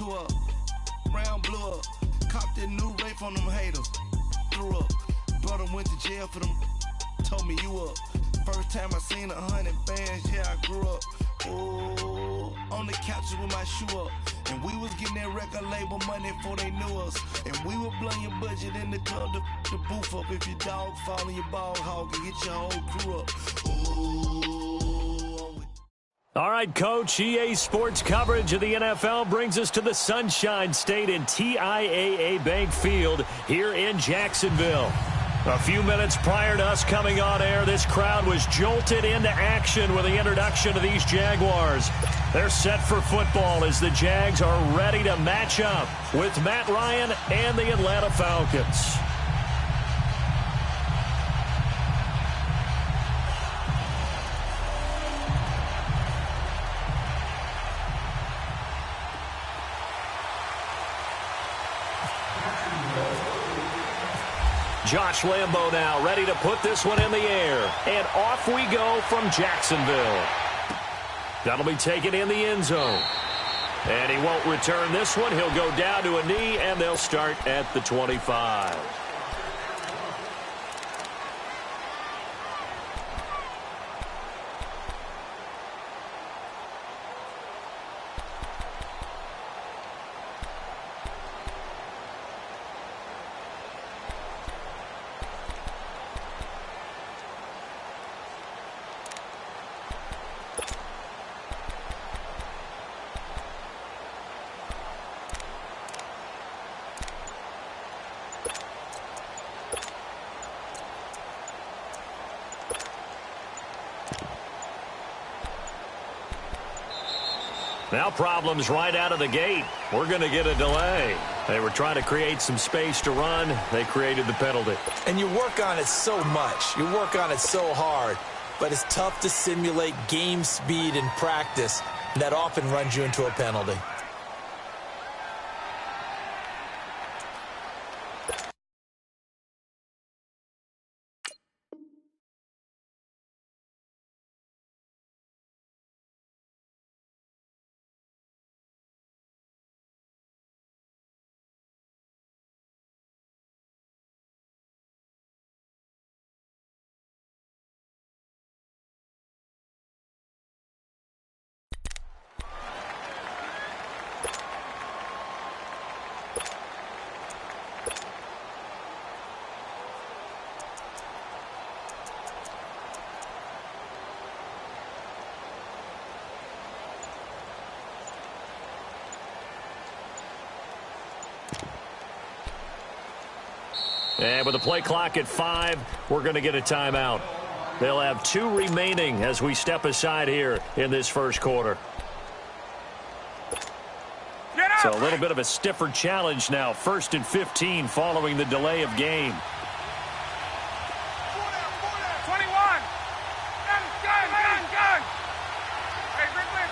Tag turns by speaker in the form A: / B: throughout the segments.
A: Two up, round blew up. Copped that new rape on them haters. Threw up, brother went to jail for them. Told me you up. First time I seen 100 bands, yeah, I grew up. Ooh, on the couches with my shoe up. And we was getting that record label money before they knew us. And we would blow your budget in the club to booth up. If your dog fall in your ball hog and get your whole crew up. Ooh.
B: All right, Coach, EA Sports coverage of the NFL brings us to the Sunshine State in TIAA Bank Field here in Jacksonville. A few minutes prior to us coming on air, this crowd was jolted into action with the introduction of these Jaguars. They're set for football as the Jags are ready to match up with Matt Ryan and the Atlanta Falcons. Josh Lambo now ready to put this one in the air. And off we go from Jacksonville. That'll be taken in the end zone. And he won't return this one. He'll go down to a knee, and they'll start at the 25. Now problems right out of the gate. We're going to get a delay. They were trying to create some space to run. They created the penalty.
C: And you work on it so much. You work on it so hard. But it's tough to simulate game speed in practice. That often runs you into a penalty.
B: And with the play clock at 5, we're going to get a timeout. They'll have 2 remaining as we step aside here in this first quarter. So a little bit of a stiffer challenge now. 1st and 15 following the delay of game.
D: 21. Gun. Hey, Bricklin.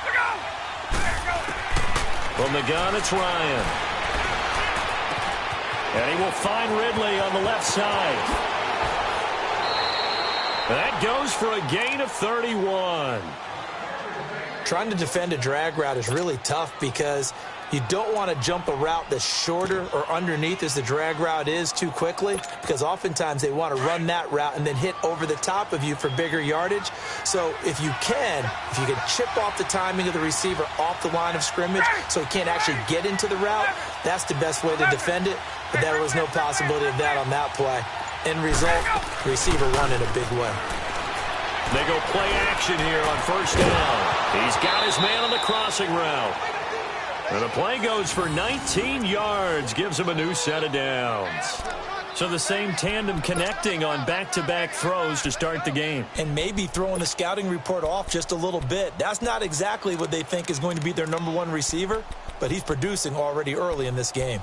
D: Look out. There you go.
B: From the gun, it's Ryan. And he will find Ridley on the left side. That goes for a gain of 31.
C: Trying to defend a drag route is really tough because you don't want to jump a route that's shorter or underneath as the drag route is too quickly, because oftentimes they want to run that route and then hit over the top of you for bigger yardage. So if you can chip off the timing of the receiver off the line of scrimmage so he can't actually get into the route, that's the best way to defend it. But there was no possibility of that on that play. End result, receiver won in a big way.
B: They go play action here on 1st down. He's got his man on the crossing route. And the play goes for 19 yards, gives him a new set of downs. So the same tandem connecting on back-to-back throws to start the game.
C: And maybe throwing the scouting report off just a little bit. That's not exactly what they think is going to be their number 1 receiver, but he's producing already early in this game.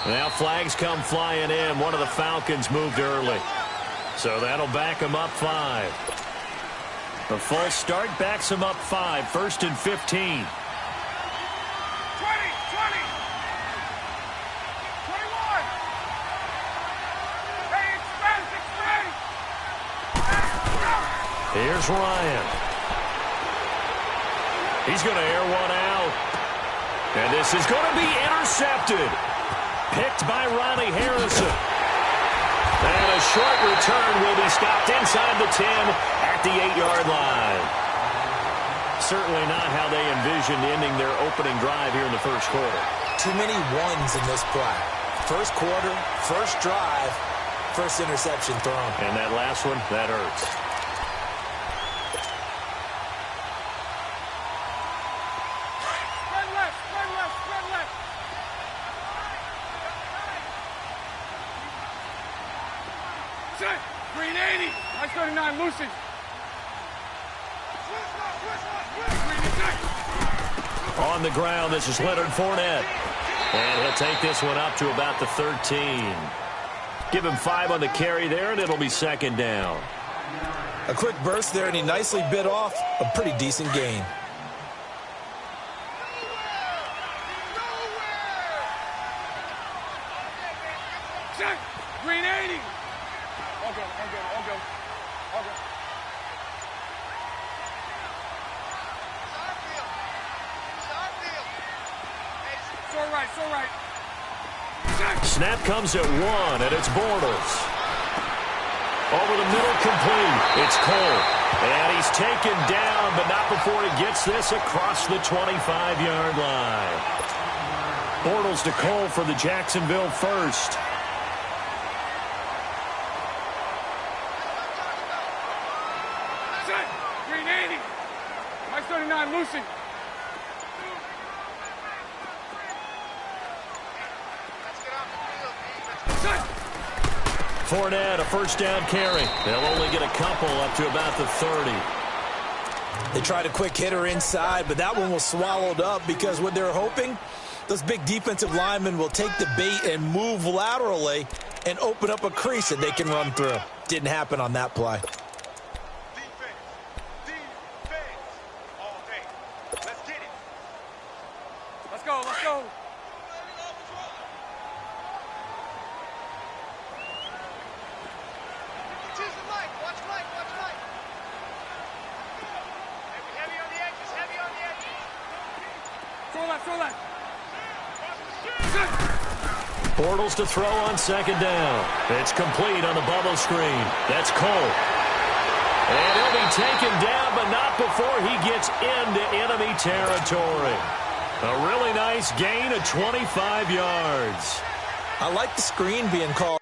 B: Now flags come flying in. One of the Falcons moved early. So that'll back them up 5. The false start backs him up 5, 1st and 15.
D: 20, 20. 21. Hey, express.
B: Here's Ryan. He's going to air one out. And this is going to be intercepted. Picked by Ronnie Harrison. And a short return will be stopped inside the 10 at the 8-yard line. Certainly not how they envisioned ending their opening drive here in the first quarter.
C: Too many ones in this play. First quarter, first drive, first interception thrown.
B: And that last one, that hurts.
D: Spread left. Set. Green 80. Nice 39, Lucy.
B: On the ground, this is Leonard Fournette. And he'll take this one up to about the 13. Give him 5 on the carry there, and it'll be 2nd down.
C: A quick burst there, and he nicely bit off a pretty decent gain.
D: Set. Green 80. All go. So right.
B: Snap comes at 1, and it's Bortles. Over the middle, complete. It's Cole. And he's taken down, but not before he gets this across the 25-yard line. Bortles to Cole for the Jacksonville first.
D: Set. Green 80. Nice 39, Lucy.
B: Fournette, a first down carry. They'll only get a couple up to about the 30.
C: They tried a quick hitter inside, but that one was swallowed up because what they're hoping, those big defensive linemen will take the bait and move laterally and open up a crease that they can run through. Didn't happen on that play.
D: Defense. All day. Let's get it. Let's go. Watch Mike. Heavy on the edges. Throw left.
B: Bortles to throw on 2nd down. It's complete on the bubble screen. That's Cole. And he'll be taken down, but not before he gets into enemy territory. A really nice gain of 25 yards.
C: I like the screen being called.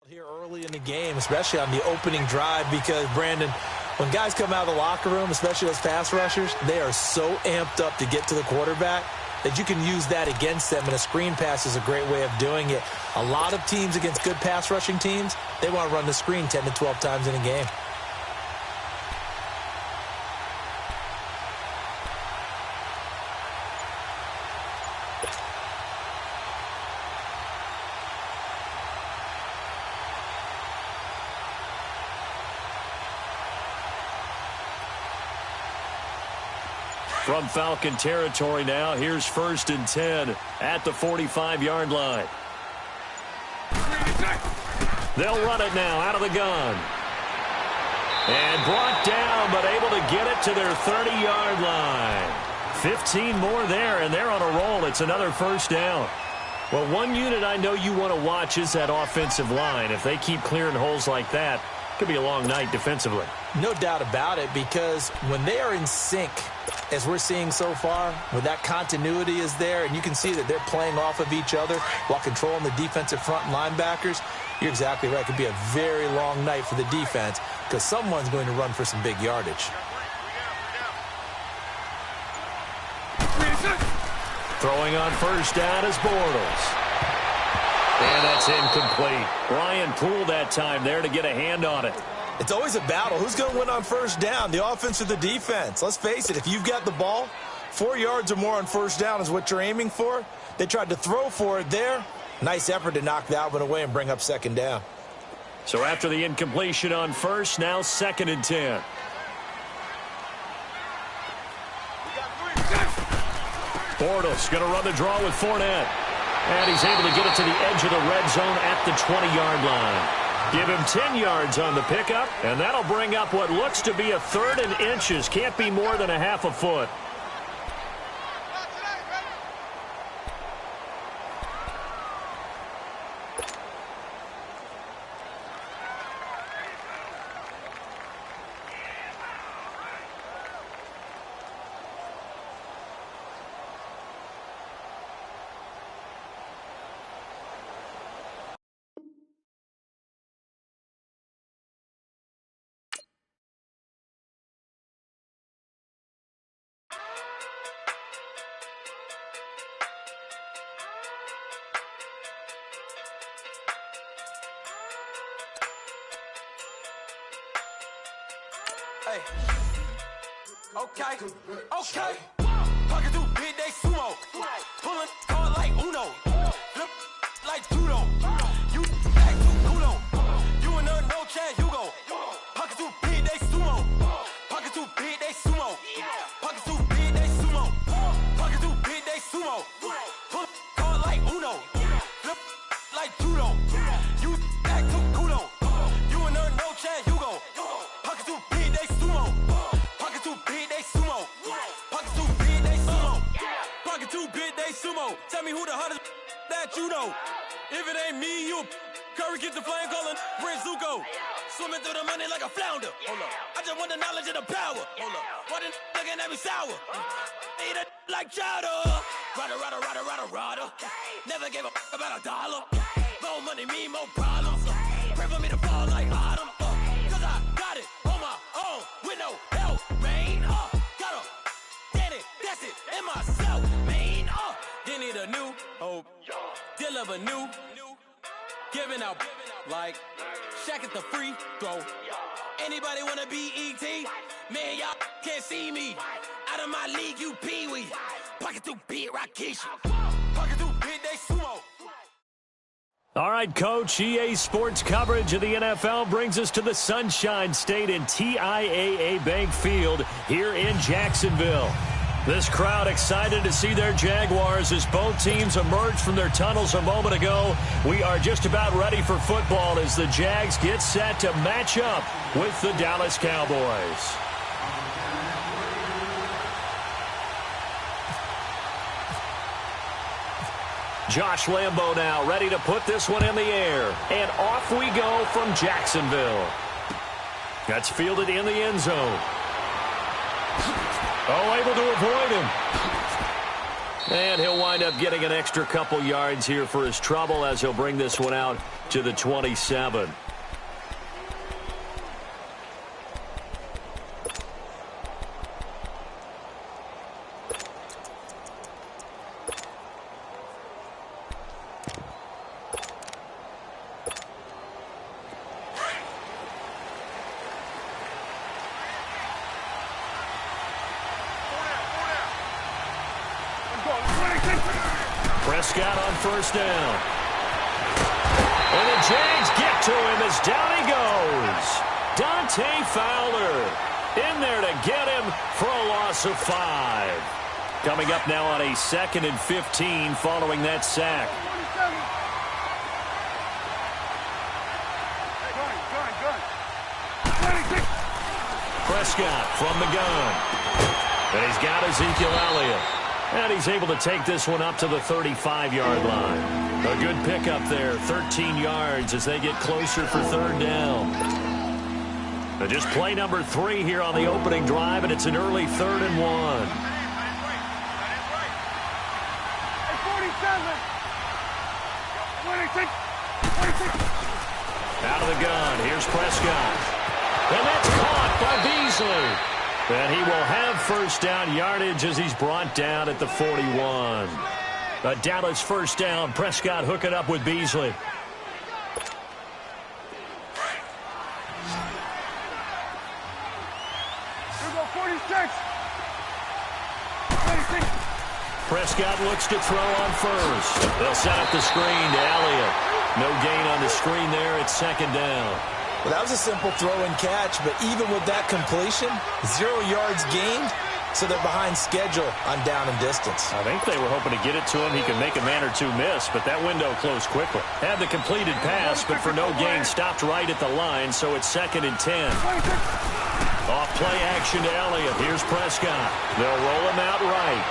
C: Here early in the game, especially on the opening drive, because, Brandon, when guys come out of the locker room, especially those pass rushers, they are so amped up to get to the quarterback that you can use that against them, and a screen pass is a great way of doing it. A lot of teams against good pass rushing teams, they want to run the screen 10 to 12 times in a game.
B: From Falcon territory now, here's 1st and 10 at the 45-yard line. They'll run it now out of the gun. And brought down, but able to get it to their 30-yard line. 15 more there, and they're on a roll. It's another 1st down. Well, one unit I know you want to watch is that offensive line. If they keep clearing holes like that, Could be a long night defensively.
C: No doubt about it, because when they are in sync, as we're seeing so far, when that continuity is there and you can see that they're playing off of each other while controlling the defensive front and linebackers, you're exactly right. It could be a very long night for the defense because someone's going to run for some big yardage.
B: Throwing on first down is Bortles. And that's incomplete. Ryan Poole that time there to get a hand on it.
C: It's always a battle. Who's going to win on first down, the offense or the defense? Let's face it, if you've got the ball, 4 yards or more on first down is what you're aiming for. They tried to throw for it there. Nice effort to knock that one away and bring up second down.
B: So after the incompletion on first, now 2nd and 10. Bortles going to run the draw with Fournette. And he's able to get it to the edge of the red zone at the 20-yard line. Give him 10 yards on the pickup, and that'll bring up what looks to be a 3rd and inches. Can't be more than a half a foot.
E: Hey. Okay. Pocket through big day sumo. Pulling card like Uno. Flip like judo. You back to kudo. You and her no chance, you go. Pocket through big day sumo. Pocket through big day sumo. Pocket through big day sumo. Pocket through big day sumo. Pull card like Uno. Flip like judo. You back to kudo. You and her no chance, you go. Pocket through big day sumo. Pocket through big day sumo. Pocket through big day sumo. Pocket through big day sumo. Tell me who the hottest that you know. If it ain't me, you Curry gets the flame calling Prince Zuko. Swimming through the money like a flounder. Hold up. I just want the knowledge and the power. Hold up. Why the looking at me sour? Eat it like chowder. Rada. Never gave a about $1. More money mean more problems. Pray for me to fall like autumn. Cause I got it on my own with no help, man. Got a get it, that's it, in myself, man. They need a new hope. Deliver new. Giving out like Shaq at the free throw. Anybody wanna be ET? Man, y'all can't see me. Out of my league, you pee-wee. Pocket through big Rakish. Pocket through big day sumo.
B: All right, Coach, EA Sports coverage of the NFL brings us to the Sunshine State in TIAA Bank Field here in Jacksonville. This crowd excited to see their Jaguars as both teams emerged from their tunnels a moment ago. We are just about ready for football as the Jags get set to match up with the Dallas Cowboys. Josh Lambo now ready to put this one in the air. And off we go from Jacksonville. That's fielded in the end zone. Oh, able to avoid him. And he'll wind up getting an extra couple yards here for his trouble as he'll bring this one out to the 27. Prescott on first down. And the Jags get to him as down he goes. Dante Fowler in there to get him for a loss of 5. Coming up now on a 2nd and 15 following that sack. Prescott from the gun. And he's got Ezekiel Elliott. And he's able to take this one up to the 35-yard line. A good pickup there, 13 yards as they get closer for 3rd down. Just play number 3 here on the opening drive, and it's an early 3rd and 1. Out of the gun, here's Prescott. And that's caught by Beasley. And he will have first down yardage as he's brought down at the 41. A Dallas first down. Prescott hooking up with Beasley. Prescott looks to throw on first. They'll set up the screen to Elliott. No gain on the screen there. It's 2nd down.
C: Well, that was a simple throw and catch, but even with that completion, 0 yards gained, so they're behind schedule on down and distance.
B: I think they were hoping to get it to him. He could make a man or two miss, but that window closed quickly. Had the completed pass, but for no gain, stopped right at the line, so it's 2nd and 10. Off play action to Elliott. Here's Prescott. They'll roll him out right.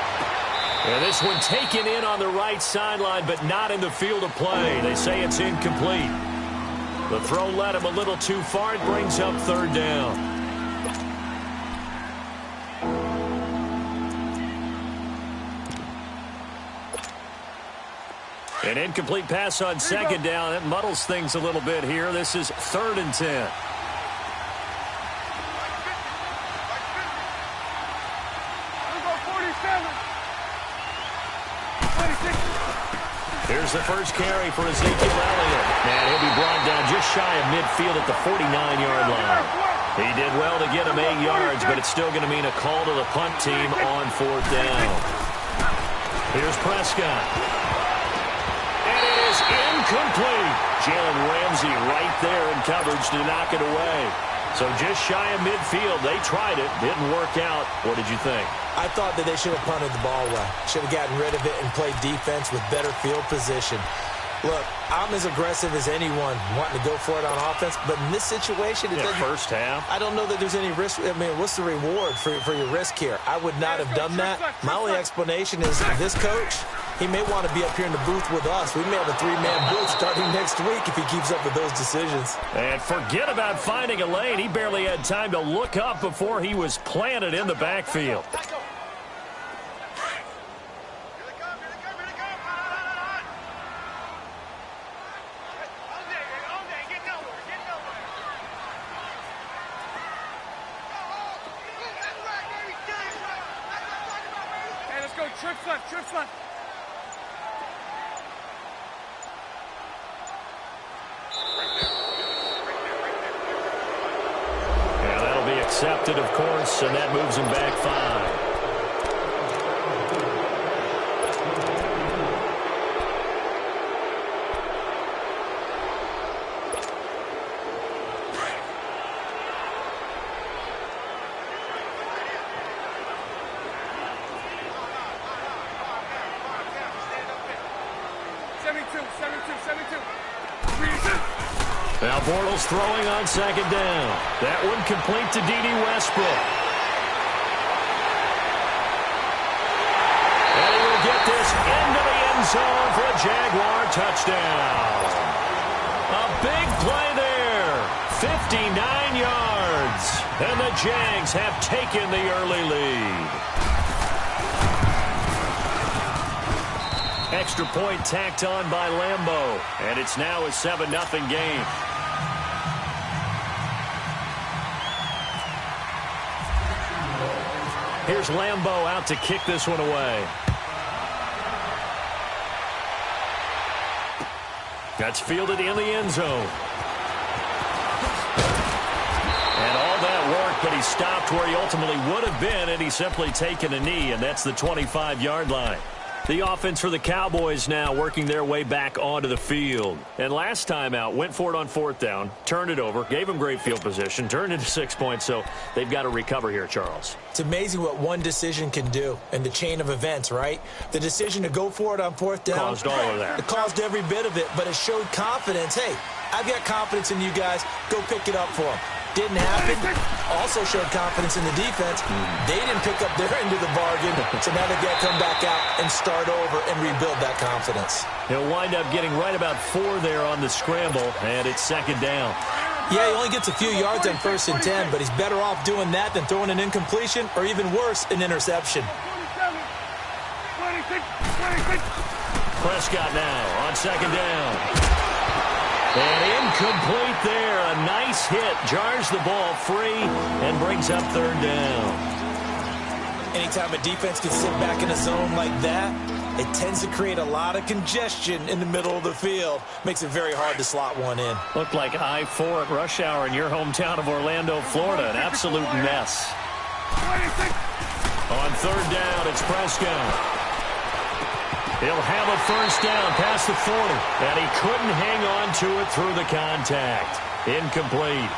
B: And this one taken in on the right sideline, but not in the field of play. They say it's incomplete. The throw led him a little too far. It brings up 3rd down. An incomplete pass on 2nd down. That muddles things a little bit here. This is 3rd and 10. Here's the first carry for Ezekiel Elliott. And he'll be brought down just shy of midfield at the 49-yard line. He did well to get him 8 yards, but it's still going to mean a call to the punt team on 4th down. Here's Prescott. And it is incomplete. Jalen Ramsey right there in coverage to knock it away. So just shy of midfield. They tried it. Didn't work out. What did you think?
C: I thought that they should have punted the ball away. Should have gotten rid of it and played defense with better field position. Look, I'm as aggressive as anyone wanting to go for it on offense, but in this situation, it doesn't.
B: First half.
C: I don't know that there's any risk. I mean, what's the reward for your risk here? I would not have done that. My only explanation is this coach, he may want to be up here in the booth with us. We may have a 3-man booth starting next week if he keeps up with those decisions.
B: And forget about finding a lane. He barely had time to look up before he was planted in the backfield.
D: Trips left.
B: Yeah, that'll be accepted, of course, and that moves him back 5. Now Bortles throwing on 2nd down. That one complete to D.D. Westbrook. And he will get this into the end zone for a Jaguar touchdown. A big play there. 59 yards. And the Jags have taken the early lead. Extra point tacked on by Lambeau. And it's now a 7-0 game. Here's Lambeau out to kick this one away. That's fielded in the end zone. And all that work, but he stopped where he ultimately would have been, and he's simply taken a knee, and that's the 25-yard line. The offense for the Cowboys now working their way back onto the field. And last time out, went for it on 4th down, turned it over, gave them great field position, turned into 6 points, so they've got to recover here, Charles.
C: It's amazing what one decision can do in the chain of events, right? The decision to go for it on 4th down.
B: Caused all of that.
C: It caused every bit of it, but it showed confidence. Hey, I've got confidence in you guys. Go pick it up for them. Didn't happen. Also showed confidence in the defense. They didn't pick up their end of the bargain, so now they've got to come back out and start over and rebuild that confidence.
B: He'll wind up getting right about 4 there on the scramble, and it's 2nd down.
C: Yeah, he only gets a few yards on 1st and 10, but he's better off doing that than throwing an incompletion or even worse, an interception.
B: Prescott now on 2nd down. And incomplete there. A nice hit. Jars the ball free and brings up 3rd down.
C: Anytime a defense can sit back in a zone like that, it tends to create a lot of congestion in the middle of the field. Makes it very hard to slot one in.
B: Looked like I-4 at rush hour in your hometown of Orlando, Florida. An absolute mess. On 3rd down, it's Prescott. He'll have a 1st down past the 40. And he couldn't hang on to it through the contact. Incomplete.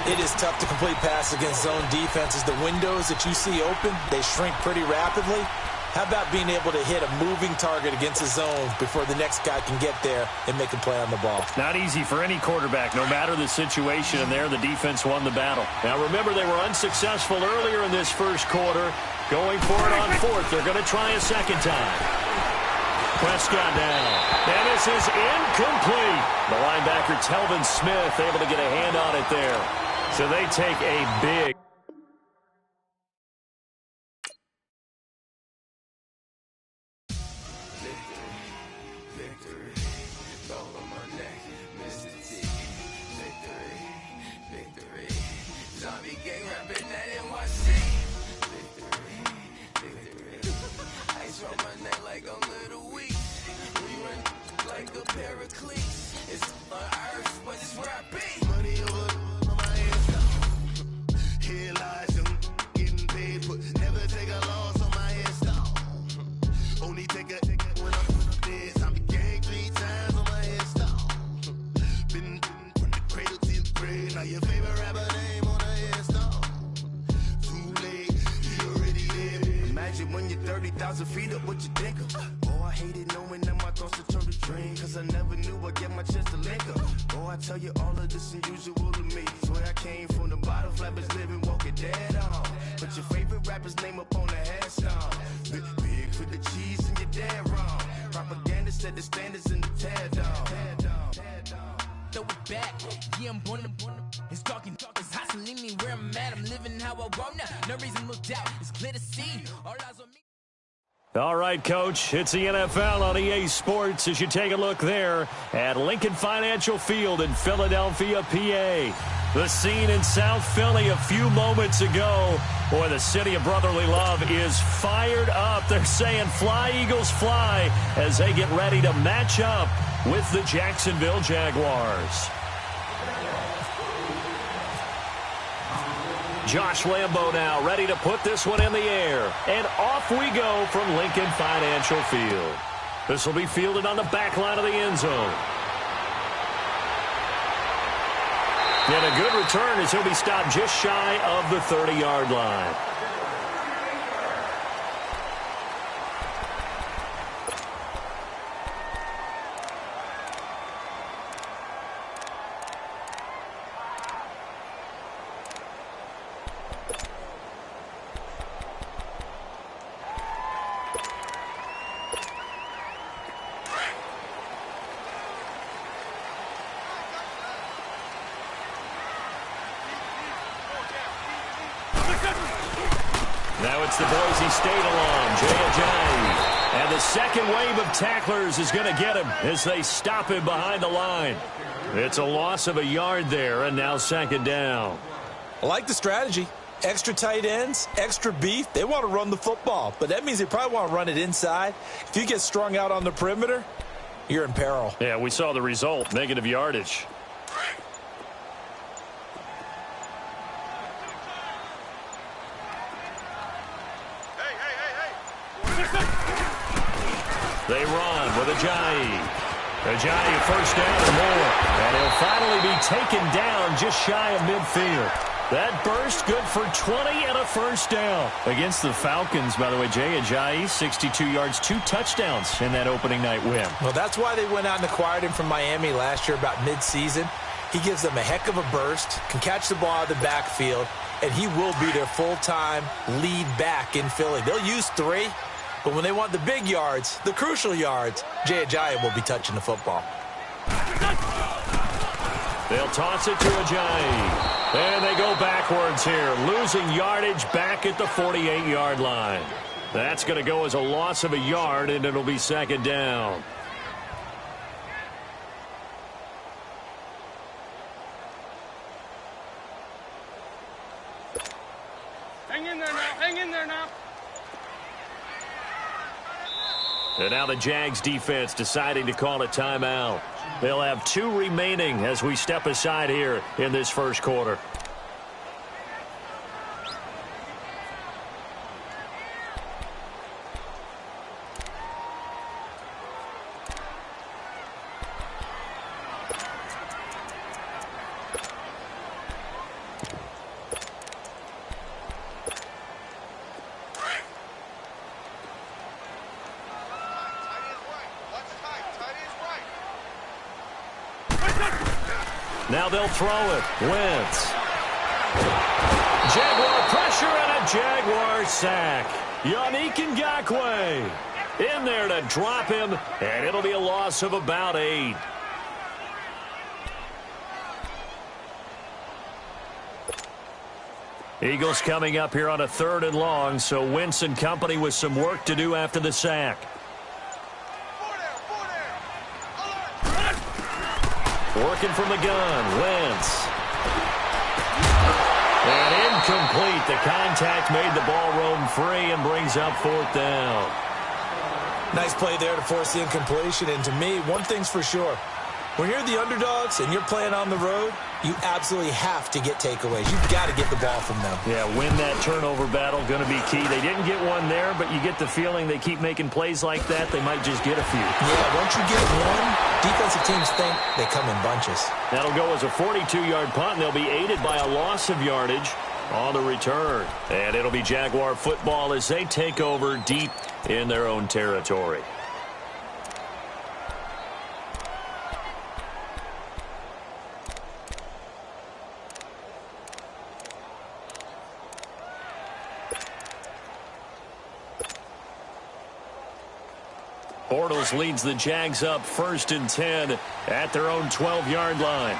C: It is tough to complete pass against zone defenses. The windows that you see open, they shrink pretty rapidly. How about being able to hit a moving target against a zone before the next guy can get there and make a play on the ball?
B: Not easy for any quarterback, no matter the situation, and there the defense won the battle. Now remember, they were unsuccessful earlier in this 1st quarter. Going for it on 4th. They're going to try a 2nd time. Prescott down. And this is incomplete. The linebacker, Telvin Smith, able to get a hand on it there. So they take a big...
A: When you're 30,000 feet up, what you think of? Oh, I hated knowing that my thoughts would turn to dream, cause I never knew I'd get my chance to link up. Oh, I tell you all of this unusual to me. Swear I came from the bottom, flappers living, walking dead on. Put your favorite rapper's name up on the headstone. Big for the cheese and you're dead wrong. Propaganda set the standards in the tear down.
F: Throw it back, yeah, I'm born to it's talking, it's hustling me where I'm at. I'm living how I want now. No reason to look out, it's clear to see. All eyes on me.
B: All right, Coach, it's the NFL on EA Sports as you take a look there at Lincoln Financial Field in Philadelphia, PA. The scene in South Philly a few moments ago. Boy, the city of brotherly love is fired up. They're saying fly, Eagles, fly as they get ready to match up with the Jacksonville Jaguars. Josh Lambo now ready to put this one in the air. And off we go from Lincoln Financial Field. This will be fielded on the back line of the end zone. And a good return as he'll be stopped just shy of the 30-yard line. Now it's the Boise State alum, Jay Ajayi. And the second wave of tacklers is going to get him as they stop him behind the line. It's a loss of a yard there, and now 2nd down.
C: I like the strategy. Extra tight ends, extra beef. They want to run the football, but that means they probably want to run it inside. If you get strung out on the perimeter, you're in peril.
B: Yeah, we saw the result, negative yardage. They run with Ajayi. Ajayi, 1st down or more. And he'll finally be taken down just shy of midfield. That burst good for 20 and a 1st down. Against the Falcons, by the way, Jay Ajayi, 62 yards, 2 touchdowns in that opening night win.
C: Well, that's why they went out and acquired him from Miami last year about midseason. He gives them a heck of a burst, can catch the ball out of the backfield, and he will be their full-time lead back in Philly. They'll use 3. But when they want the big yards, the crucial yards, Jay Ajayi will be touching the football.
B: They'll toss it to Ajayi. And they go backwards here, losing yardage back at the 48-yard line. That's going to go as a loss of a yard, and it'll be second down.
D: Hang in there now. Hang in there now.
B: And now the Jags defense deciding to call a timeout. They'll have 2 remaining as we step aside here in this first quarter. Now they'll throw it. Wentz. Jaguar pressure and a Jaguar sack. Yannick Ngakoue in there to drop him, and it'll be a loss of about 8. Eagles coming up here on a 3rd and long, so Wentz and company with some work to do after the sack. Working from the gun, Wentz. And incomplete. The contact made the ball roam free and brings up 4th down.
C: Nice play there to force the incompletion. And to me, one thing's for sure. When you're the underdogs and you're playing on the road, you absolutely have to get takeaways. You've got to get the ball from them.
B: Yeah, win that turnover battle, going to be key. They didn't get one there, but you get the feeling they keep making plays like that, they might just get a few.
C: Yeah, once you get one, defensive teams think they come in bunches.
B: That'll go as a 42-yard punt, and they'll be aided by a loss of yardage on the return. And it'll be Jaguar football as they take over deep in their own territory. Bortles leads the Jags up 1st and 10 at their own 12-yard line.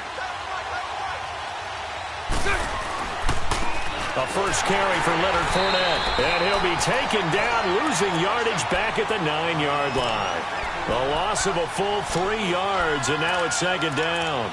B: A first carry for Leonard Fournette. And he'll be taken down, losing yardage back at the 9-yard line. A loss of a full 3 yards, and now it's 2nd down.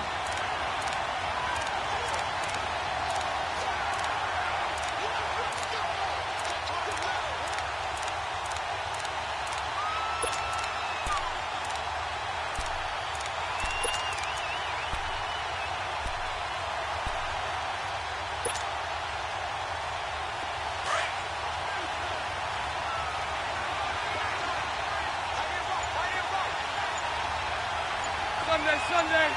D: Sunday.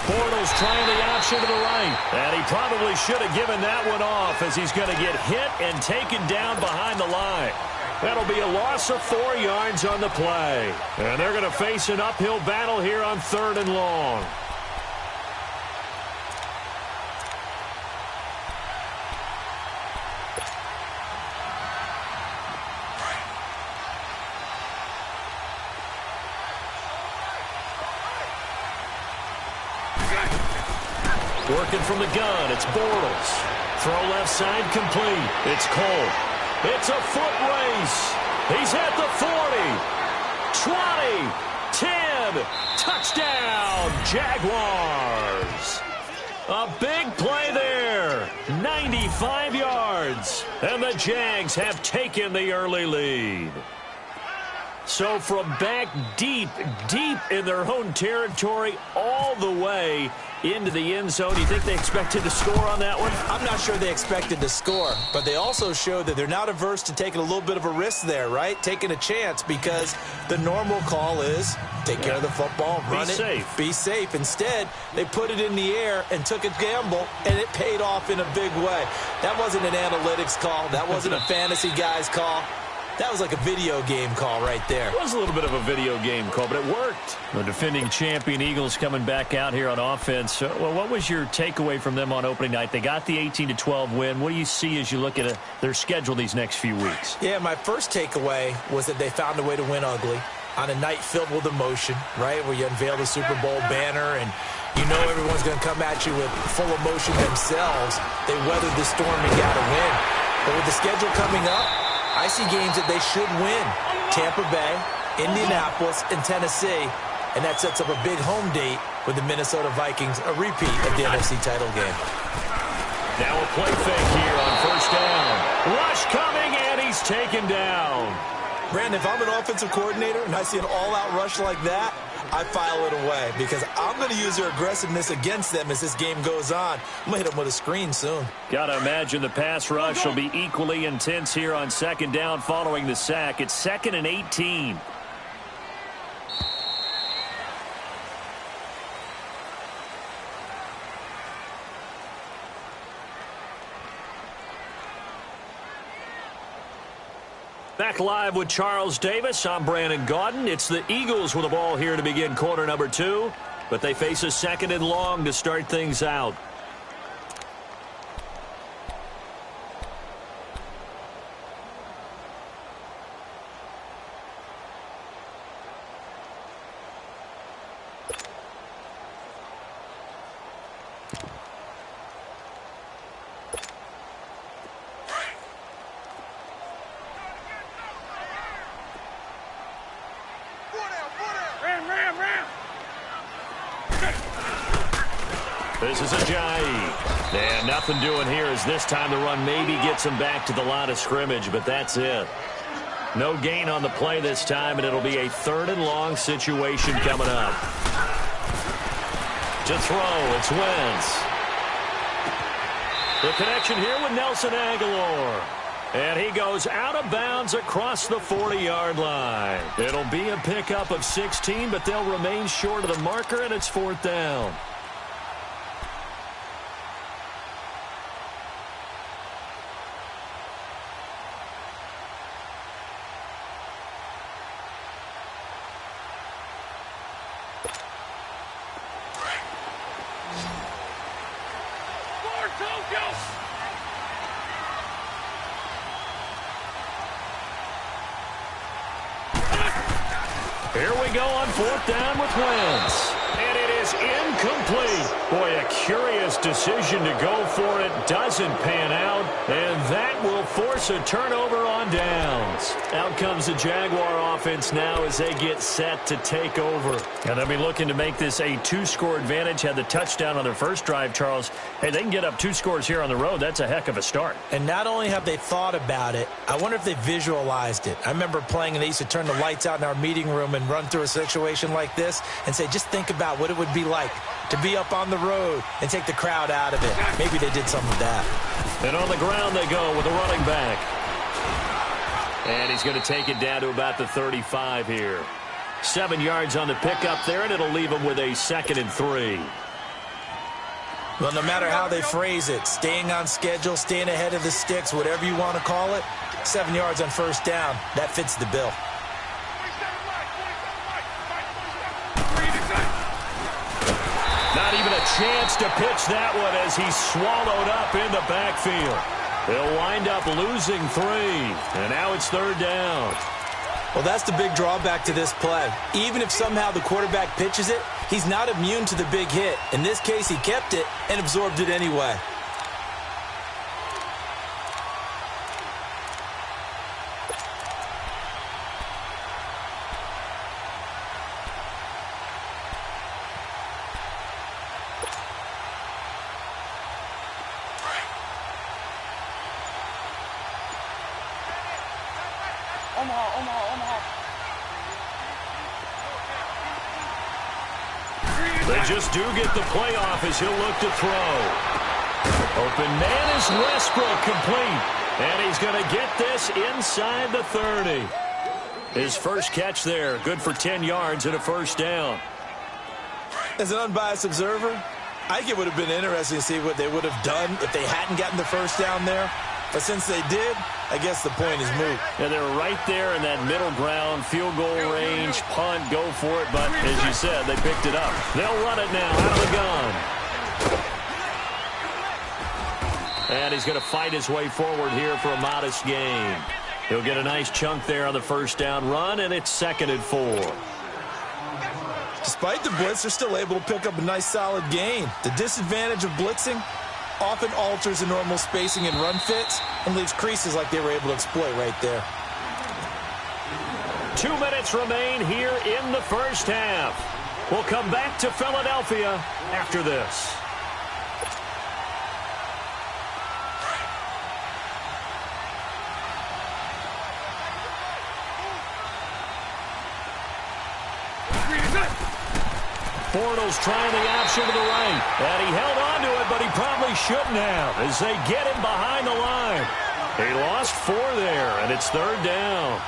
B: Bortles trying the option to the right. And he probably should have given that one off as he's going to get hit and taken down behind the line. That'll be a loss of 4 yards on the play. And they're going to face an uphill battle here on 3rd and long. Working from the gun, it's Bortles. Throw left side complete. It's Cole. It's a foot race. He's at the 40, 20, 10. Touchdown, Jaguars. A big play there. 95 yards. And the Jags have taken the early lead. So from back deep in their own territory all the way into the end zone, you think they expected to score on that one?
C: I'm not sure they expected to score, but they also showed that they're not averse to taking a little bit of a risk there, right? Taking a chance, because the normal call is take care of the football, run it, be safe. Instead, they put it in the air and took a gamble, and it paid off in a big way. That wasn't an analytics call. That wasn't a fantasy guy's call. That was like a video game call right there.
B: It was a little bit of a video game call, but it worked. The defending champion Eagles coming back out here on offense. Well, what was your takeaway from them on opening night? They got the 18-12 win. What do you see as you look at their schedule these next few weeks?
C: Yeah, my first takeaway was that they found a way to win ugly. on a night filled with emotion, right, where you unveil the Super Bowl banner and you know everyone's going to come at you with full emotion themselves. They weathered the storm and got a win. But with the schedule coming up, I see games that they should win. Tampa Bay, Indianapolis, and Tennessee. And that sets up a big home date with the Minnesota Vikings, a repeat of the NFC title game.
B: Now a play fake here on first down. Rush coming, and he's taken down.
C: Brandon, if I'm an offensive coordinator and I see an all-out rush like that, I file it away because I'm going to use their aggressiveness against them as this game goes on. I'm going to hit them with a screen soon.
B: Got to imagine the pass rush will be equally intense here on second down following the sack. It's 2nd and 18. Back live with Charles Davis. I'm Brandon Gaudin. It's the Eagles with the ball here to begin quarter number 2, but they face a 2nd and long to start things out. This is Ajayi. And nothing doing here as this time the run maybe gets him back to the line of scrimmage, but that's it. No gain on the play this time, and it'll be a 3rd and long situation coming up. To throw, it's Wentz. The connection here with Nelson Aguilar. And he goes out of bounds across the 40-yard line. It'll be a pickup of 16, but they'll remain short of the marker, and it's 4th down. Here we go on 4th down with Wentz. And it is incomplete. Boy, a curious decision to go for it. Doesn't pan out. And that will force a turnover on downs. Out comes the Jaguar offense now as they get set to take over. And they'll be looking to make this a 2-score advantage. Had the touchdown on their first drive, Charles. Hey, they can get up 2 scores here on the road. That's a heck of a start.
C: And not only have they thought about it, I wonder if they visualized it. I remember playing and they used to turn the lights out in our meeting room and run through a situation like this and say, just think about what it would be like to be up on the road and take the crowd out of it. Maybe they did some of that.
B: And on the ground they go with the running back. And he's going to take it down to about the 35 here. 7 yards on the pickup there, and it'll leave him with a 2nd and 3.
C: Well, no matter how they phrase it, staying on schedule, staying ahead of the sticks, whatever you want to call it, 7 yards on first down, that fits the bill.
B: Not even a chance to pitch that one as he's swallowed up in the backfield. They'll wind up losing 3, and now it's 3rd down.
C: Well, that's the big drawback to this play. Even if somehow the quarterback pitches it, he's not immune to the big hit. In this case, he kept it and absorbed it anyway.
B: They just do get the play off as he'll look to throw. Open man is Westbrook, complete. And he's going to get this inside the 30. His first catch there, good for 10 yards and a first down.
C: As an unbiased observer, I think it would have been interesting to see what they would have done if they hadn't gotten the first down there. But since they did, I guess the point is moot.
B: And they're right there in that middle ground, field goal range, punt, go for it. But as you said, they picked it up. They'll run it now out of the gun. And he's going to fight his way forward here for a modest gain. He'll get a nice chunk there on the first down run, and it's 2nd and 4.
C: Despite the blitz, they're still able to pick up a nice solid gain. The disadvantage of blitzing often alters the normal spacing and run fits and leaves creases like they were able to exploit right there.
B: 2 minutes remain here in the first half. We'll come back to Philadelphia after this. Bortles trying the option to the right. And he held on to it, but he probably shouldn't have as they get him behind the line. He lost 4 there, and it's 3rd down.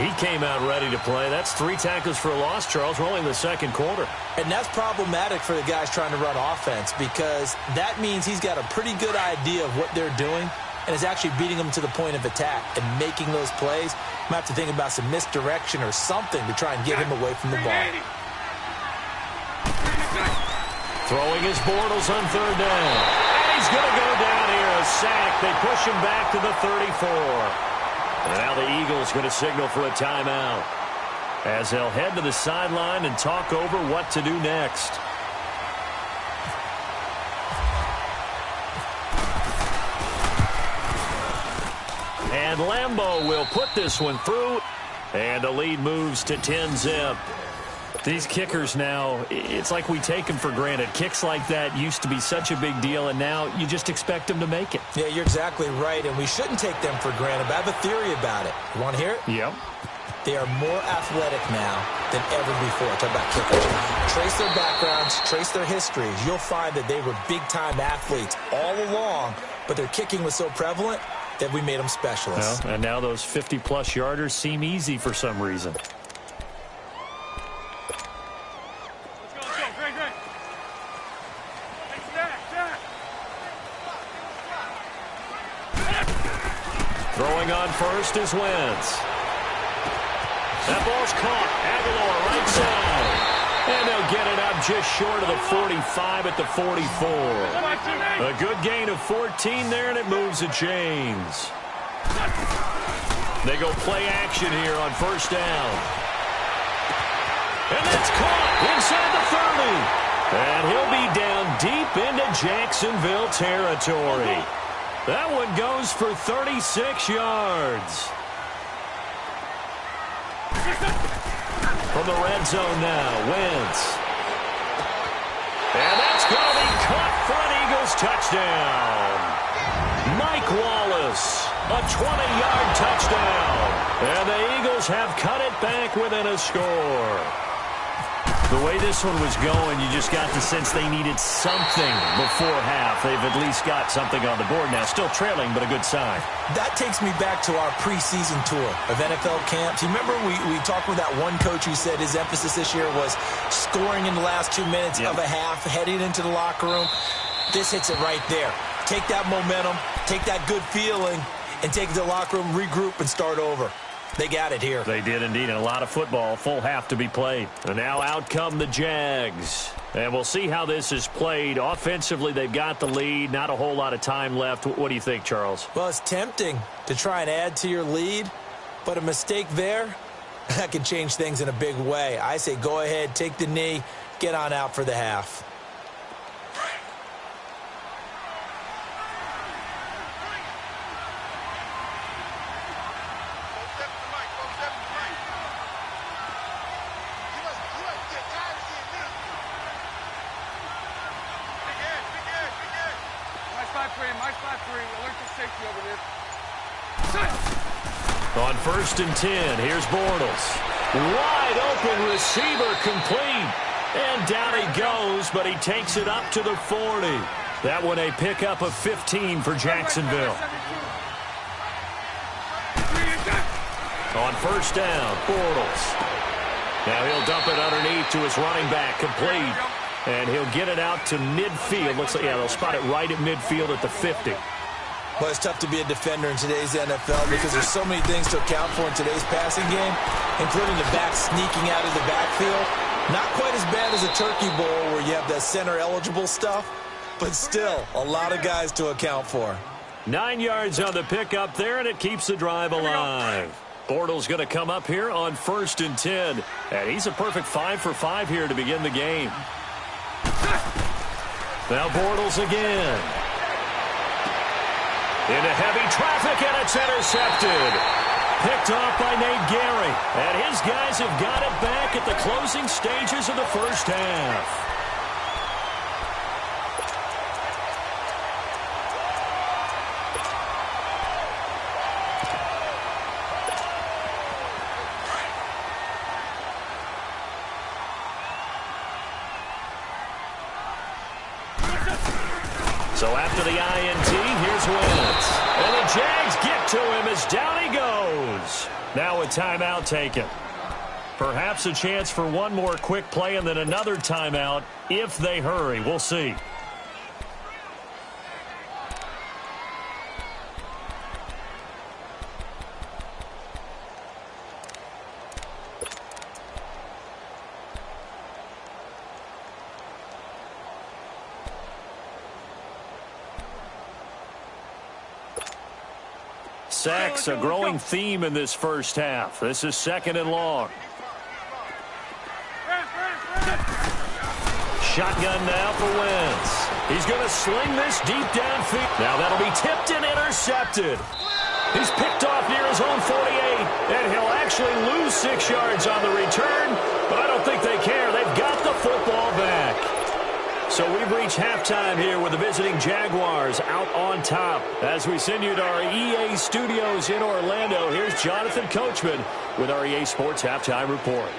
B: He came out ready to play. That's 3 tackles for a loss, Charles. We're only in the 2nd quarter.
C: And that's problematic for the guys trying to run offense because that means he's got a pretty good idea of what they're doing and is actually beating them to the point of attack and making those plays. Might have to think about some misdirection or something to try and get him away from the ball.
B: Throwing his Bortles on 3rd down. And he's going to go down here, a sack. They push him back to the 34. And now the Eagles going to signal for a timeout as they'll head to the sideline and talk over what to do next. And Lambeau will put this one through, and the lead moves to 10-zip. These kickers now, it's like we take them for granted. Kicks like that used to be such a big deal, and now you just expect them to make it.
C: Yeah, you're exactly right, and we shouldn't take them for granted. But I have a theory about it. You want to hear it?
B: Yep.
C: They are more athletic now than ever before. Talk about kickers. Trace their backgrounds, trace their histories. You'll find that they were big-time athletes all along, but their kicking was so prevalent that we made them specialists.
B: Well, and now those 50-plus yarders seem easy for some reason. Throwing on first is Wentz. That ball's caught. Aguilar right side. And they'll get it up just short of the 45 at the 44. A good gain of 14 there, and it moves the chains. They go play action here on first down. And that's caught inside the 30. And he'll be down deep into Jacksonville territory. That one goes for 36 yards. From the red zone now, Wentz. And that's going to be caught for an Eagles touchdown. Mike Wallace, a 20-yard touchdown. And the Eagles have cut it back within a score. The way this one was going, you just got the sense they needed something before half. They've at least got something on the board now. Still trailing, but a good sign.
C: That takes me back to our preseason tour of NFL camps. You remember we talked with that one coach who said his emphasis this year was scoring in the last 2 minutes of a half, heading into the locker room. This hits it right there. Take that momentum, take that good feeling, and take it to the locker room, regroup, and start over. They got it here.
B: They did indeed, and a lot of football, full half to be played. And now out come the Jags. And we'll see how this is played. Offensively, they've got the lead. Not a whole lot of time left. What do you think, Charles?
C: Well, it's tempting to try and add to your lead, but a mistake there, that can change things in a big way. I say go ahead, take the knee, get on out for the half.
B: On 1st and 10, here's Bortles. Wide open receiver complete. And down he goes, but he takes it up to the 40. That one a pickup of 15 for Jacksonville. On 1st down, Bortles. Now he'll dump it underneath to his running back, complete. And he'll get it out to midfield. Looks like, yeah, they'll spot it right at midfield at the 50.
C: Well, it's tough to be a defender in today's NFL because there's so many things to account for in today's passing game, including the back sneaking out of the backfield. Not quite as bad as a turkey bowl where you have the center-eligible stuff, but still a lot of guys to account for.
B: 9 yards on the pickup there, and it keeps the drive alive. Bortles going to come up here on 1st and 10. And he's a perfect 5 for 5 here to begin the game. Now Bortles again. Into heavy traffic, and it's intercepted. Picked off by Nate Gary. And his guys have got it back at the closing stages of the first half. So after the INT, here's Wentz. And the Jags get to him as down he goes. Now a timeout taken. Perhaps a chance for one more quick play and then another timeout if they hurry. We'll see. Sacks, a growing theme in this first half. This is 2nd and long. Shotgun now for Wentz. He's going to sling this deep downfield. Now that'll be tipped and intercepted. He's picked off near his own 48, and he'll actually lose 6 yards on the return, but I don't think they care. They've got the football back. So we've reached halftime here with the visiting Jaguars out on top. As we send you to our EA studios in Orlando, here's Jonathan Coachman with our EA Sports Halftime Report.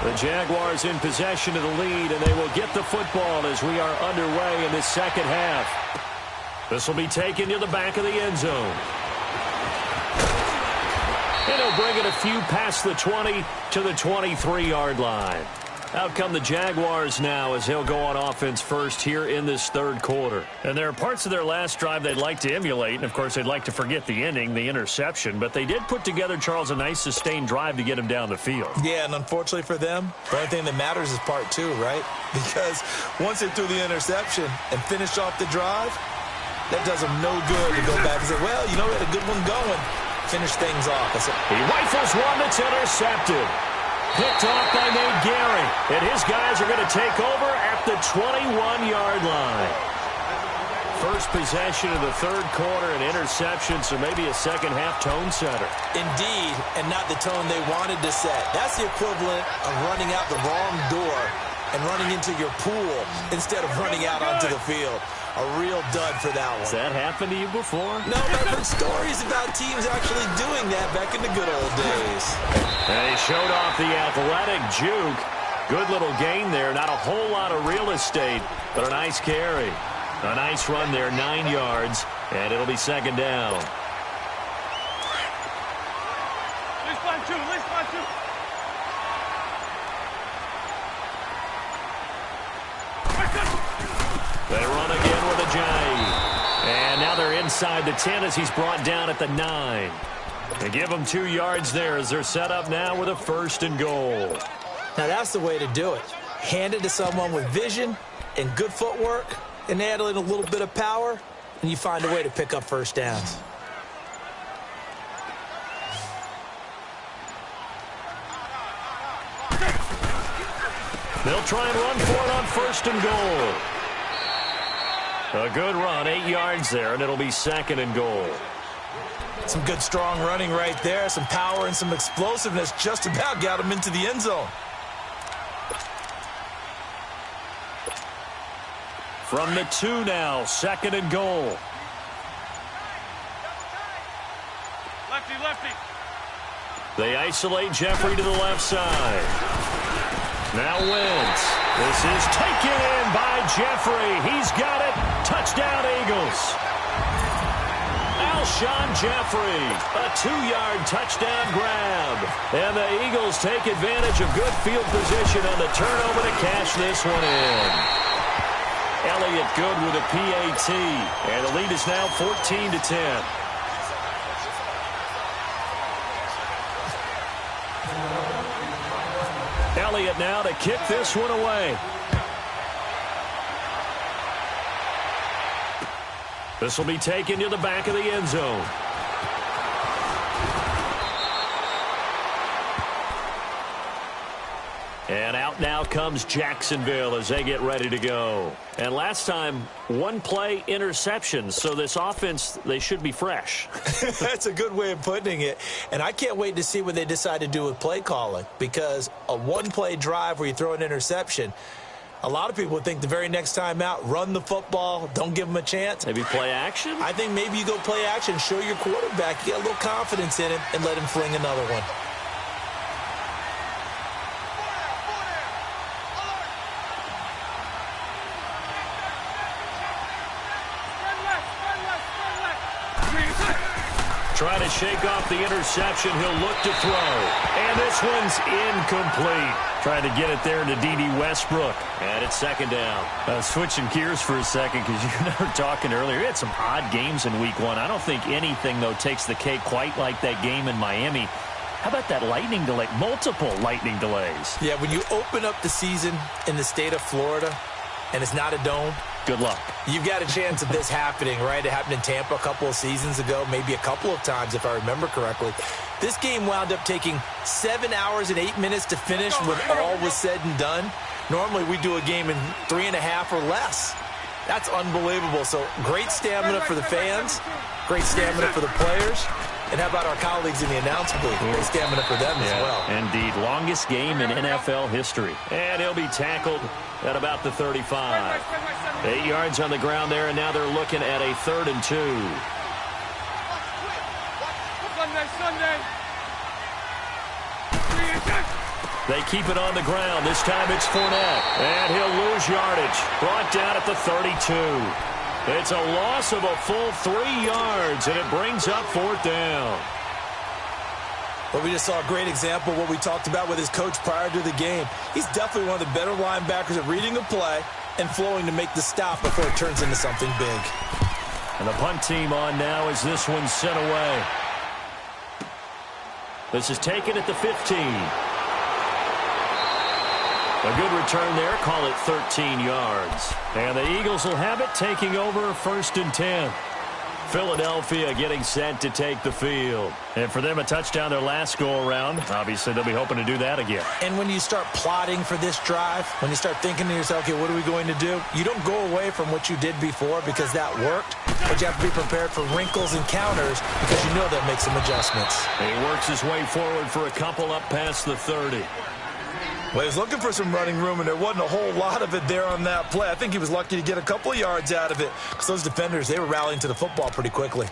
B: The Jaguars in possession of the lead, and they will get the football as we are underway in this second half. This will be taken to the back of the end zone. And he'll bring it a few past the 20 to the 23-yard line. Out come the Jaguars now as he'll go on offense first here in this third quarter. And there are parts of their last drive they'd like to emulate. And, of course, they'd like to forget the ending, the interception. But they did put together, Charles, a nice sustained drive to get him down the field.
C: Yeah, and unfortunately for them, the only thing that matters is part 2, right? Because once they threw the interception and finished off the drive, that does them no good to go back and say, well, you know, we had a good one going. Finish things off.
B: He rifles one that's intercepted. Picked off by Nate Gary. And his guys are going to take over at the 21-yard line. First possession of the third quarter, an interception, so maybe a second-half tone setter.
C: Indeed, and not the tone they wanted to set. That's the equivalent of running out the wrong door and running into your pool instead of running out onto the field. A real dud for that one.
B: Has that happened to you before?
C: No, but I've heard stories about teams actually doing that back in the good old days.
B: And he showed off the athletic juke. Good little gain there. Not a whole lot of real estate, but a nice carry. A nice run there, 9 yards, and it'll be second down.
D: Least line two.
B: They run again with a Ajayi. And now they're inside the 10 as he's brought down at the 9. They give them 2 yards there as they're set up now with a 1st and goal.
C: Now that's the way to do it. Hand it to someone with vision and good footwork, and add in a little bit of power, and you find a way to pick up first downs.
B: They'll try and run for it on 1st and goal. A good run, 8 yards there, and it'll be 2nd and goal.
C: Some good, strong running right there. Some power and some explosiveness just about got him into the end zone.
B: From the 2 now, 2nd and goal.
D: Lefty.
B: They isolate Jeffrey to the left side. Now Wentz. This is taken in by Jeffrey. He's got it. Touchdown, Eagles. Alshon Jeffrey, a 2-yard touchdown grab. And the Eagles take advantage of good field position on the turnover to cash this one in. Elliott good with a PAT. And the lead is now 14-10. Elliott now to kick this one away. This will be taken to the back of the end zone. And out now comes Jacksonville as they get ready to go. And last time, one-play interception. So this offense, they should be fresh.
C: That's a good way of putting it. And I can't wait to see what they decide to do with play calling. Because a one-play drive where you throw an interception, a lot of people would think the very next time out, run the football, don't give them a chance.
B: Maybe play action?
C: I think maybe you go play action, show your quarterback, you get a little confidence in him, and let him fling another one.
B: Trying to shake off the interception. He'll look to throw. And this one's incomplete. Trying to get it there to D.D. Westbrook. And it's second down. Switching gears for a second because you and I were talking earlier. We had some odd games in week one. I don't think anything, though, takes the cake quite like that game in Miami. How about that lightning delay? Multiple lightning delays.
C: Yeah, when you open up the season in the state of Florida and it's not a dome,
B: good luck.
C: You've got a chance of this happening, right? It happened in Tampa a couple of seasons ago, maybe a couple of times if I remember correctly. This game wound up taking 7 hours and 8 minutes to finish when all was said and done. Normally we do a game in 3.5 or less. That's unbelievable. So great stamina for the fans, great stamina for the players. And how about our colleagues in the announce booth? Great stamina for them as well.
B: Indeed. Longest game in NFL history. And he'll be tackled at about the 35. 8 yards on the ground there, and now they're looking at a 3rd and 2.
D: Sunday.
B: They keep it on the ground. This time it's Fournette. And he'll lose yardage. Brought down at the 32. It's a loss of a full 3 yards, and it brings up 4th down.
C: Well, we just saw a great example of what we talked about with his coach prior to the game. He's definitely one of the better linebackers at reading the play and flowing to make the stop before it turns into something big.
B: And the punt team on now as this one's sent away. This is taken at the 15. A good return there. Call it 13 yards. And the Eagles will have it, taking over 1st and 10. Philadelphia getting set to take the field. And for them, a touchdown their last go-around. Obviously, they'll be hoping to do that again.
C: And when you start plotting for this drive, when you start thinking to yourself, okay, what are we going to do? You don't go away from what you did before because that worked. But you have to be prepared for wrinkles and counters because you know they'll make some adjustments.
B: He works his way forward for a couple up past the 30.
C: Well, he was looking for some running room, and there wasn't a whole lot of it there on that play. I think he was lucky to get a couple of yards out of it because those defenders, they were rallying to the football pretty quickly.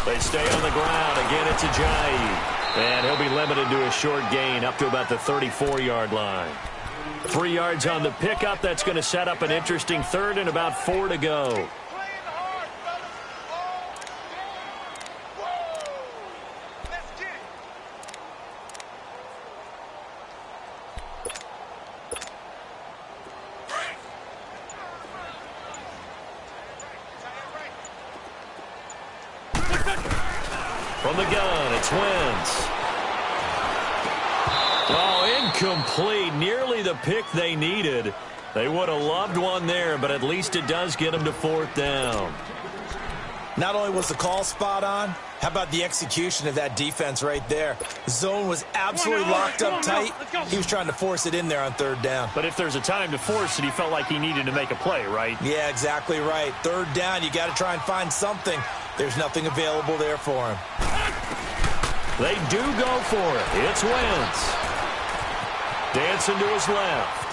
B: They stay on the ground. Again, it's Ajayi. And he'll be limited to a short gain up to about the 34-yard line. 3 yards on the pickup. That's going to set up an interesting 3rd and about 4 to go. From the gun, it's Wentz. Oh, incomplete. Nearly the pick they needed. They would have loved one there, but at least it does get them to 4th down.
C: Not only was the call spot on, how about the execution of that defense right there? The zone was absolutely locked up tight. He was trying to force it in there on 3rd down.
B: But if there's a time to force it, he felt like he needed to make a play, right?
C: Yeah, exactly right. 3rd down, you got to try and find something. There's nothing available there for him.
B: They do go for it. It's Wentz. Dancing to his left.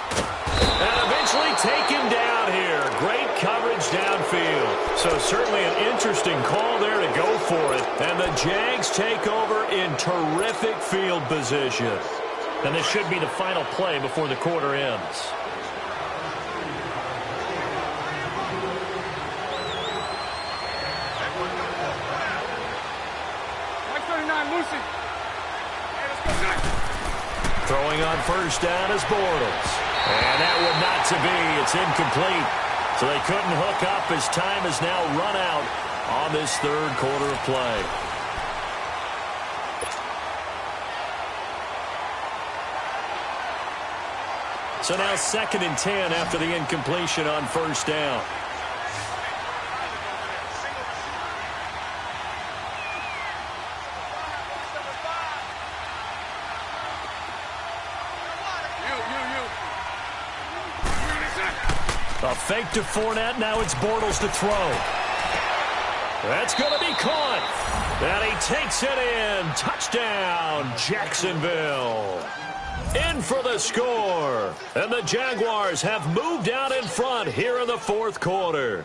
B: And eventually take him down here. Great coverage downfield. So certainly an interesting call there to go for it. And the Jags take over in terrific field position. And this should be the final play before the quarter ends. Throwing on first down is Bortles. And that would not to be. It's incomplete. So they couldn't hook up as time has now run out on this third quarter of play. So now 2nd and 10 after the incompletion on first down. A fake to Fournette. Now it's Bortles to throw. That's going to be caught. And he takes it in. Touchdown, Jacksonville. In for the score. And the Jaguars have moved out in front here in the fourth quarter.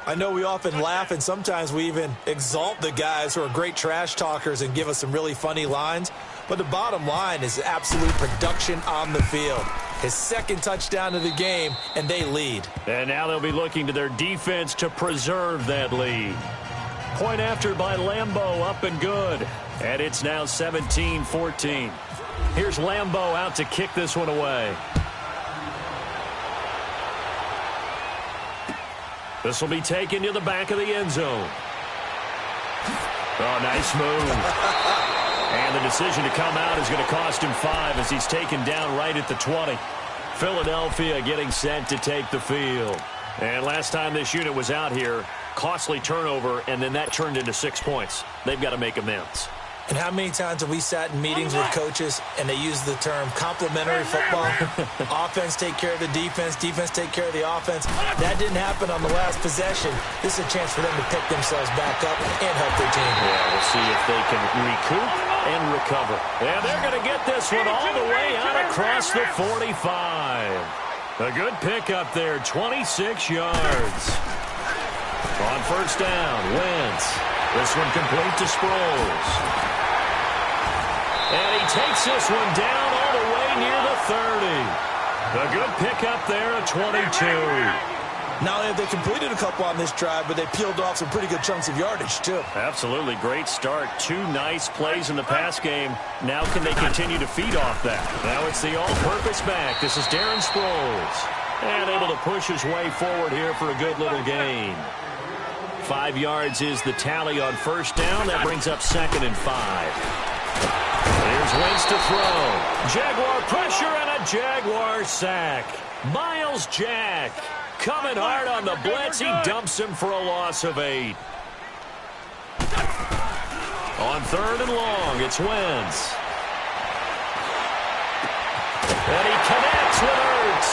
C: I know we often laugh, and sometimes we even exalt the guys who are great trash talkers and give us some really funny lines. But the bottom line is absolute production on the field. His 2nd touchdown of the game, and they lead. And now they'll be looking to their defense to preserve that lead. Point after by Lambeau, up and good. And it's now 17-14. Here's Lambeau out to kick this one away. This will be taken to the back of the end zone. Oh, nice move. And the decision to come out is going to cost him 5 as he's taken down right at the 20. Philadelphia getting set to take the field. And last time this unit was out here, costly turnover, and then that turned into 6 points. They've got to make amends. And how many times have we sat in meetings with coaches and they use the term complementary football? Offense take care of the defense, defense take care of the offense. That didn't happen on the last possession. This is a chance for them to pick themselves back up and help their team. Yeah, we'll see if they can recoup and recover. And they're going to get this one all the way out across the 45. A good pickup there, 26 yards. On first down, Wentz. This one complete to Sproles. And he takes this one down all the way near the 30. A good pickup there at 22. Not only have they completed a couple on this drive, but they peeled off some pretty good chunks of yardage, too. Absolutely. Great start. 2 nice plays in the pass game. Now can they continue to feed off that? Now it's the all-purpose back. This is Darren Sproles. And able to push his way forward here for a good little gain. 5 yards is the tally on first down. That brings up 2nd and 5. Here's Wentz to throw. Jaguar pressure and a Jaguar sack. Miles Jack coming hard on the blitz. He dumps him for a loss of 8. On 3rd and long, it's Wentz. And he connects with Ertz.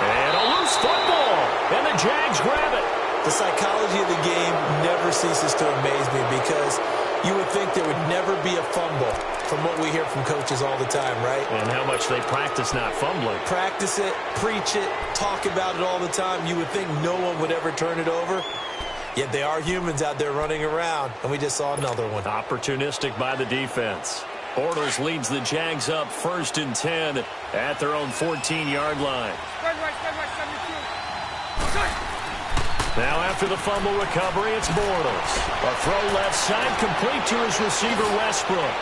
C: And a loose football. And the Jags grab it. The psychology of the game never ceases to amaze me because you would think there would never be a fumble from what we hear from coaches all the time, right? And how much they practice not fumbling. Practice it, preach it, talk about it all the time. You would think no one would ever turn it over. Yet they are humans out there running around, and we just saw another one. Opportunistic by the defense. Bortles leads the Jags up 1st and 10 at their own 14-yard line. Now after the fumble recovery, it's Bortles. A throw left side complete to his receiver, Westbrook.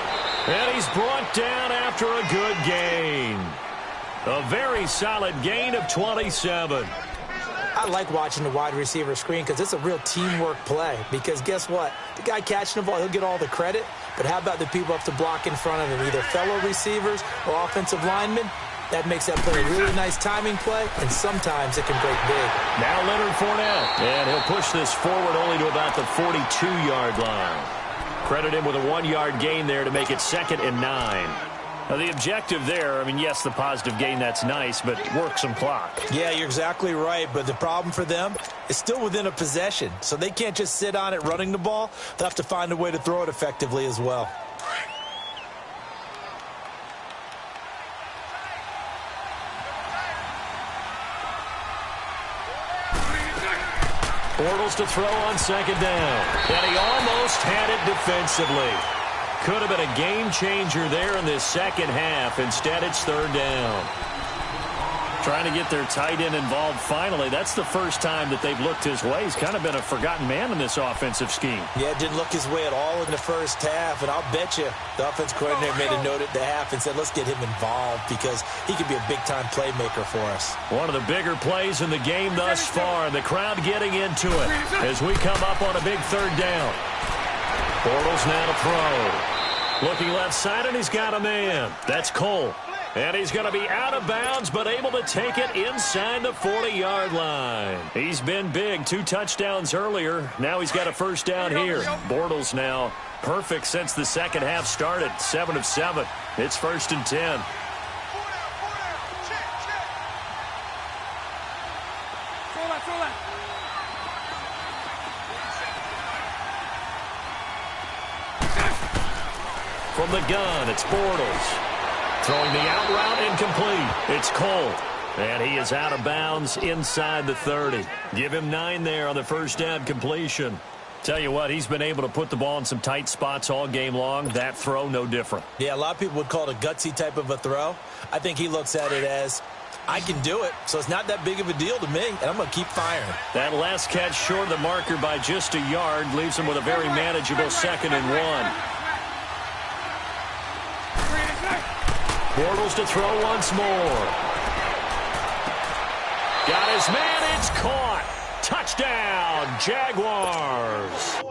C: And he's brought down after a good gain. A very solid gain of 27. I like watching the wide receiver screen because it's a real teamwork play. Because guess what? The guy catching the ball, he'll get all the credit. But how about the people up to block in front of him, either fellow receivers or offensive linemen? That makes that play a really nice timing play, and sometimes it can break big. Now Leonard Fournette, and he'll push this forward only to about the 42-yard line. Credit him with a 1-yard gain there to make it 2nd and 9. Now the objective there, I mean, yes, the positive gain, that's nice, but work some clock. Yeah, you're exactly right, but the problem for them is still within a possession, so they can't just sit on it running the ball. They'll have to find a way to throw it effectively as well. Bortles to throw on 2nd down. And he almost had it defensively. Could have been a game changer there in this second half. Instead, it's 3rd down.
B: Trying to get their tight end involved finally. That's the first time that they've looked his way. He's kind of been a forgotten man in this offensive scheme.
C: Yeah, didn't look his way at all in the first half, and I'll bet you the offense coordinator made a note at the half and said, let's get him involved because he could be a big-time playmaker for us. One of the bigger plays in the game thus far, the crowd getting into it as we come up on a big third down. Bortles now to throw. Looking left side, and he's got a man. That's Cole. And he's going to be out of bounds, but able to take it inside the 40-yard line. He's been big. 2 touchdowns earlier. Now he's got a first down here. Bortles now perfect since the second half started. 7 of 7. It's 1st and 10. From the gun, it's Bortles. Throwing the out route incomplete. It's Cole. And he is out of bounds inside the 30. Give him 9 there on the first down completion. Tell you what, he's been able to put the ball in some tight spots all game long. That throw, no different. Yeah, a lot of people would call it a gutsy type of a throw. I think he looks at it as, I can do it, so it's not that big of a deal to me, and I'm going to keep firing. That last catch short of the marker by just a yard leaves him with a very manageable 2nd and 1. Bortles to throw once more. Got his man. It's caught. Touchdown, Jaguars.